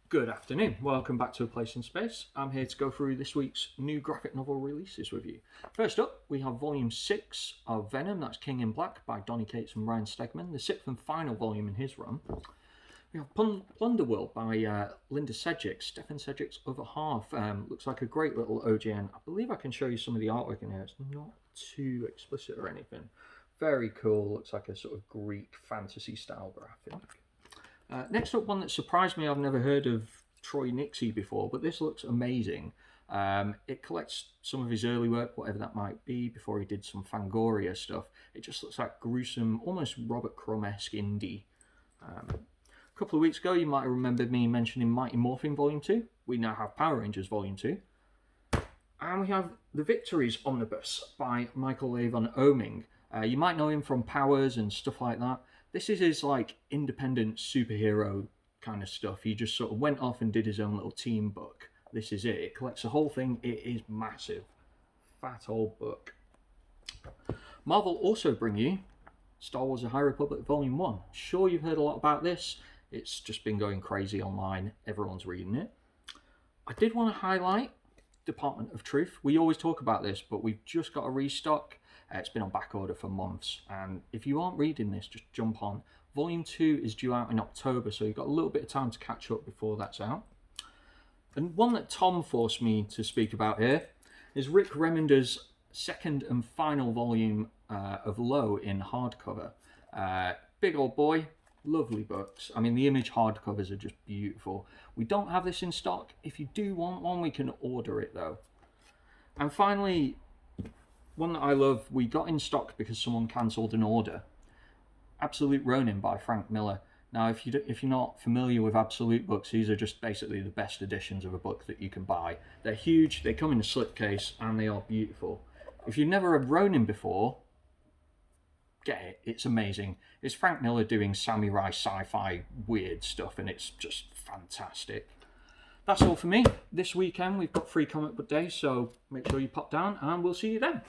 Good afternoon, welcome back to A Place in Space. I'm here to go through this week's new graphic novel releases with you. First up, we have Volume 6 of Venom, that's King in Black by Donny Cates and Ryan Stegman, the sixth and final volume in his run. We have Plunderworld by Linda Sedgwick, Stefan Sedgwick's other half. Looks like a great little OGN. I believe I can show you some of the artwork in here. It's not too explicit or anything. Very cool, looks like a sort of Greek fantasy style graphic. Next up, one that surprised me. I've never heard of Troy Nixie before, but this looks amazing. It collects some of his early work, whatever that might be, before he did some Fangoria stuff. It just looks like gruesome, almost Robert Crumb-esque indie. A couple of weeks ago, you might have remembered me mentioning Mighty Morphing Volume 2. We now have Power Rangers Volume 2. And we have The Victories omnibus by Michael Avon Oeming. You might know him from Powers and stuff like that. This is his like independent superhero kind of stuff. He just sort of went off and did his own little team book. This is it. It collects the whole thing. It is massive. Fat old book. Marvel also bring you Star Wars The High Republic Volume 1. Sure, you've heard a lot about this. It's just been going crazy online. Everyone's reading it. I did want to highlight Department of Truth. We always talk about this, but we've just got a restock. It's been on back order for months, and if you aren't reading this, just jump on. Volume 2 is due out in October, so you've got a little bit of time to catch up before that's out. And one that Tom forced me to speak about here is Rick Remender's second and final volume of Low in hardcover. Big old boy, lovely books. I mean, the image hardcovers are just beautiful. We don't have this in stock. If you do want one, we can order it though. And finally, one that I love, we got in stock because someone cancelled an order. Absolute Ronin by Frank Miller. Now, if you're not familiar with Absolute books, these are just basically the best editions of a book that you can buy. They're huge, they come in a slipcase, and they are beautiful. If you've never read Ronin before, get it. It's amazing. It's Frank Miller doing samurai sci-fi weird stuff, and it's just fantastic. That's all for me. This weekend we've got free comic book day, so make sure you pop down, and we'll see you then.